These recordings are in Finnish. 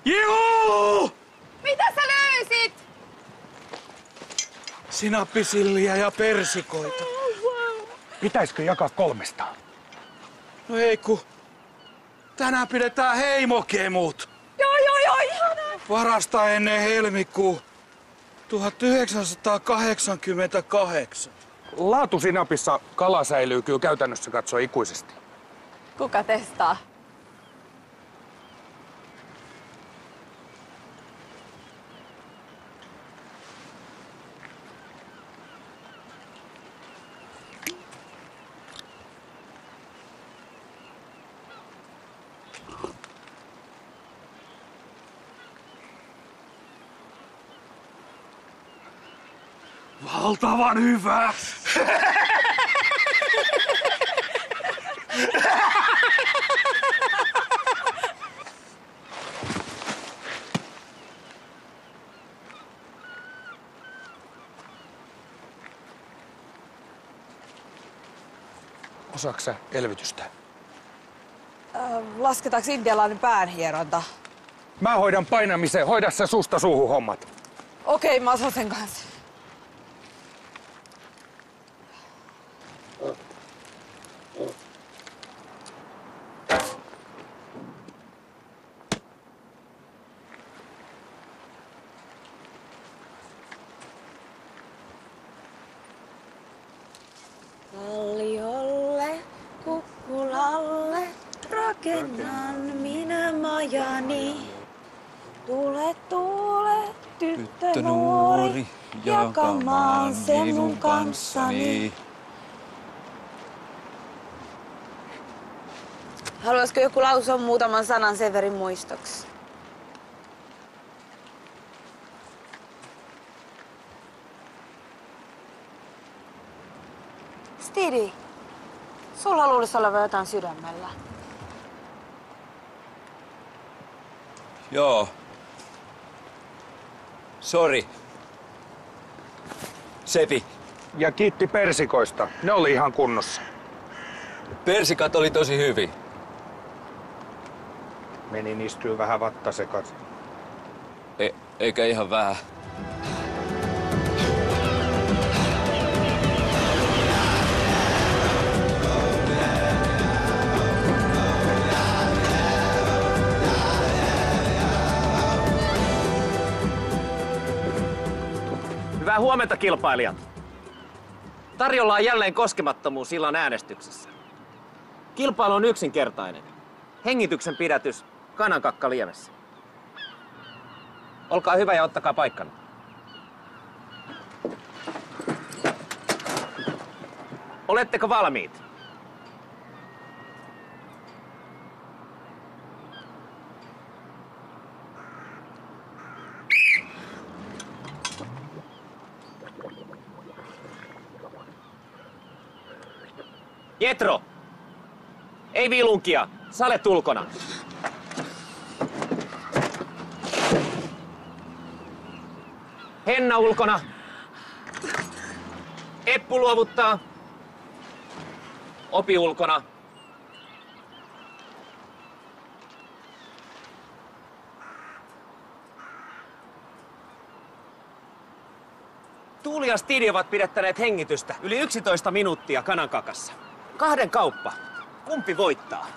Juu! Mitä sä löysit? Sinappisilliä ja persikoita. Pitäisikö jakaa 300? No ei ku. Tänään pidetään heimokemut. Joo, ihanaa. Parasta ennen helmikuu 1988. Laatusinapissa kala säilyy kyllä käytännössä katsoa ikuisesti. Kuka testaa? Valtavan hyvä! Osaatko sä elvytystä? Lasketaanko indialainen päänhieronta? Mä hoidan painamisen, hoida sä susta suuhun hommat. Okei, mä osaan sen kanssa. Kalliolle, kukkulalle, rakennan minä majani. Tule, tule, tyttö nuori, jakamaan sen mun kanssani. Haluaisiko joku lausua muutaman sanan Severin muistoksi? Stidi, sulla luulisi olevan jotain sydämellä. Joo. Sori. Sepi. Ja kiitti persikoista. Ne oli ihan kunnossa. Persikat oli tosi hyvin. Menin istyy vähän vatta sekaisin. Eikä ihan vähän. Hyvää huomenta, kilpailijat. Tarjolla on jälleen koskemattomuus illan äänestyksessä. Kilpailu on yksinkertainen. Hengityksen pidätys kanankakka liemessä. Olkaa hyvä ja ottakaa paikkanne. Oletteko valmiit? Jetro! Ei viilunkia! Salet ulkona! Henna ulkona! Eppu luovuttaa! Opi ulkona! Tuuli ja Stidi ovat pidettäneet hengitystä yli 11 minuuttia kanankakassa. 2 kauppa. Kumpi voittaa?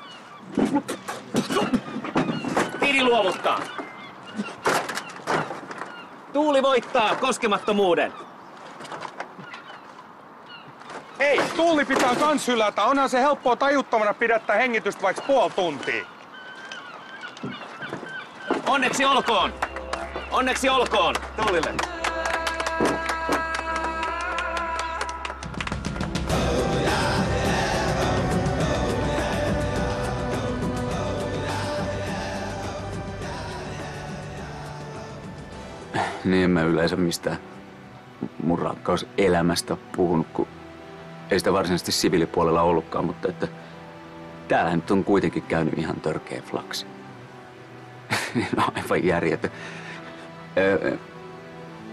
Stidi luovuttaa. Tuuli voittaa koskemattomuuden. Hei, Tuuli pitää kans hylätä. Onhan se helppoa tajuttomana pidättää hengitystä vaikka puoli tuntia. Onneksi olkoon! Onneksi olkoon Tuulille! Niin en mä yleensä mistään mun rakkauselämästä puhunut, kun ei sitä varsinaisesti siviilipuolella ollutkaan, mutta että täällä nyt on kuitenkin käynyt ihan törkeä flaksi. No, aivan järjetön.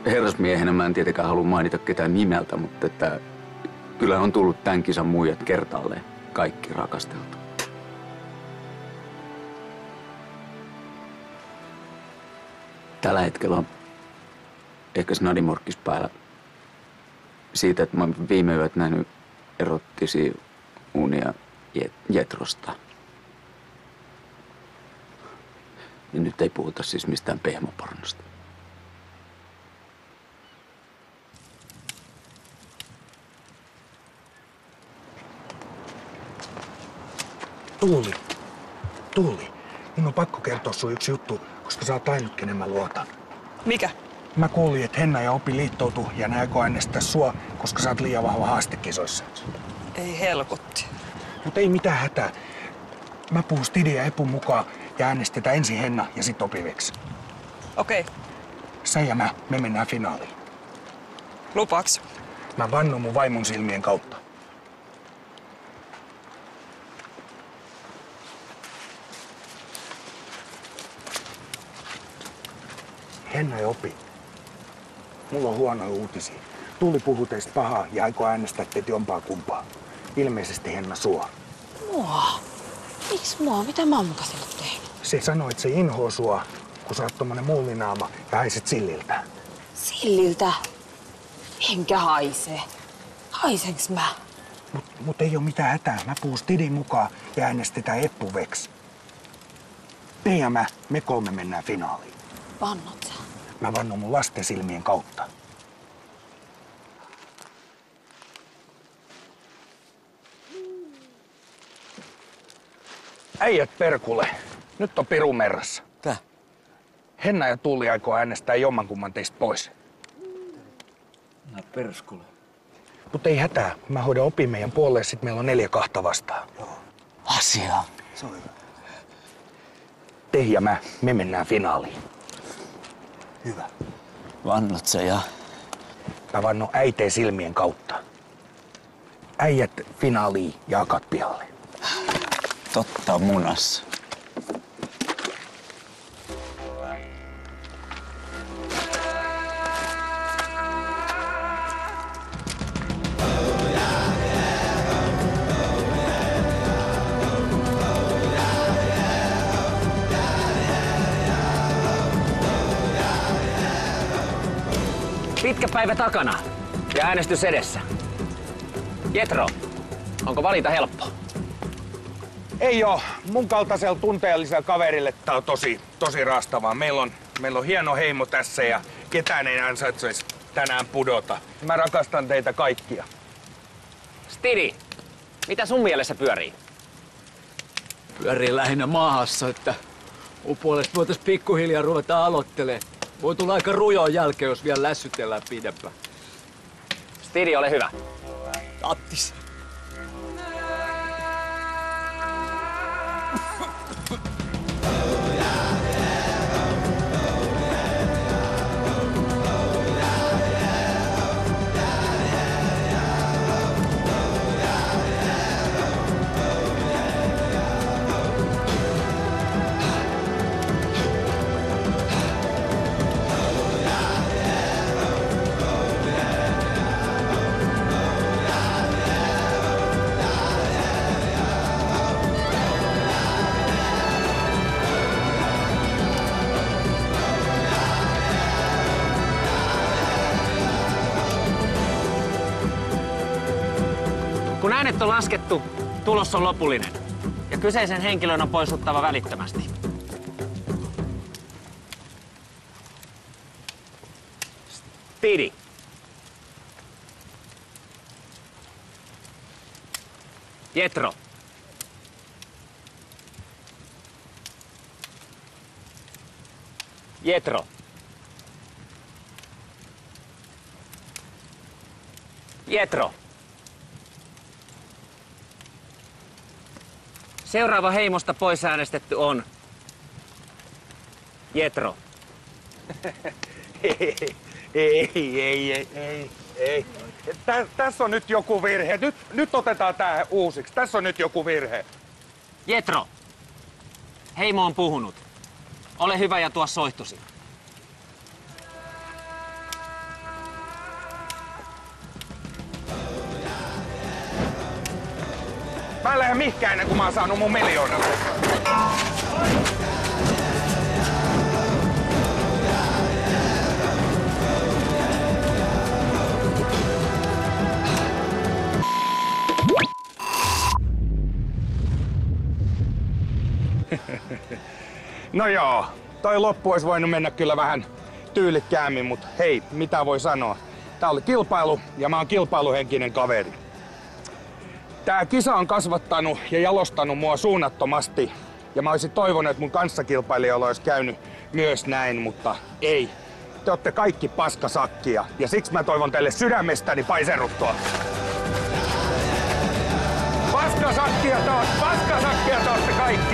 Herrasmiehenä mä en tietenkään halua mainita ketään nimeltä, mutta että kyllä on tullut tämän kisan muijat kertaalleen kaikki rakasteltu. Tällä hetkellä on ehkä snadimorkkis päällä siitä, että mä oon viime yöt nähnyt erottisia unia Jetrosta. Ja nyt ei puhuta siis mistään pehmopornosta. Tuuli, mun on pakko kertoa sun yksi juttu, koska sä oot ainut, kenen mä luotan. Mikä? Mä kuulin, että Henna ja Opi liittoutu ja ne aikoo äänestää sua, koska sä oot liian vahva haastekisoissa. Ei helkutti. Mut ei mitään hätää. Mä puhun Stidin ja Epun mukaan ja äänestetään ensin Henna ja sit Opi veksi. Okei. Sä ja me mennään finaaliin. Lupaaks? Mä vannon mun vaimon silmien kautta. Henna ja Opi. Mulla on huonoja uutisia. Tuuli puhuu teistä pahaa ja aikoo äänestää teitä jompaa kumpaa. Ilmeisesti Henna sua. Mua? Miks mua? Mitä mä oon muka sille tehnyt? Se sanoi, että se inhoo sua, kun sä oot tommonen mullinaama ja haiset silliltä. Silliltä? Enkä haise. Haisenks mä? Mut ei oo mitään hätää. Mä puhun Stidin mukaan ja äänestetään Eppu veks. Te ja me kolme mennään finaaliin. Vannot sä? Mä vannon mun lasten silmien kautta. Äijät perkule. Nyt on piru merrassa. Tää? Henna ja Tuuli aikoo äänestää jommankumman teistä pois. Nää perskule. Mut ei hätää. Mä hoidan Opin meidän puolelle, sit meillä on 4-2 vastaan. Asia. Te ja me mennään finaaliin. Hyvä. Vannot sä ja... Mä vannon äiteen silmien kautta. Äijät finaaliin ja akat pihalle. Totta munassa. Pitkä päivä takana ja äänestys edessä. Jetro, onko valinta helppo? Ei oo. Mun kaltaisella tunteellisella kaverille tää on tosi raastavaa. Meillä on hieno heimo tässä ja ketään ei ansaitseisi tänään pudota. Mä rakastan teitä kaikkia. Stidi, mitä sun mielessä pyörii? Pyörii lähinnä maahassa, että mun puolesta voitais pikkuhiljaa ruveta aloittelee. Voi tulla aika rujoa jälkeen, jos vielä lässytellään pidempään. Stidi, ole hyvä. Attis. Kun äänet on laskettu, tulos on lopullinen. Ja kyseisen henkilön on poistuttava välittömästi. Stidi. Jetro. Jetro. Jetro. Seuraava heimosta pois äänestetty on Jetro. Ei. Tässä on nyt joku virhe. Nyt otetaan tää uusiksi. Tässä on nyt joku virhe. Jetro. Heimo on puhunut. Ole hyvä ja tuo soihtusi. Mä en lähde mihinkään ennen kuin mä oon saanut mun miljoonan. No joo, toi loppu olisi voinut mennä kyllä vähän tyylikkäämmin, mutta hei, mitä voi sanoa. Tää oli kilpailu ja mä oon kilpailuhenkinen kaveri. Tää kisa on kasvattanut ja jalostanut mua suunnattomasti. Ja mä olisin toivonut, että mun kanssakilpailijoilla olisi käynyt myös näin, mutta ei. Te ootte kaikki paskasakkia ja siksi mä toivon teille sydämestäni paiseruttua. Paskasakkia te ootte kaikki!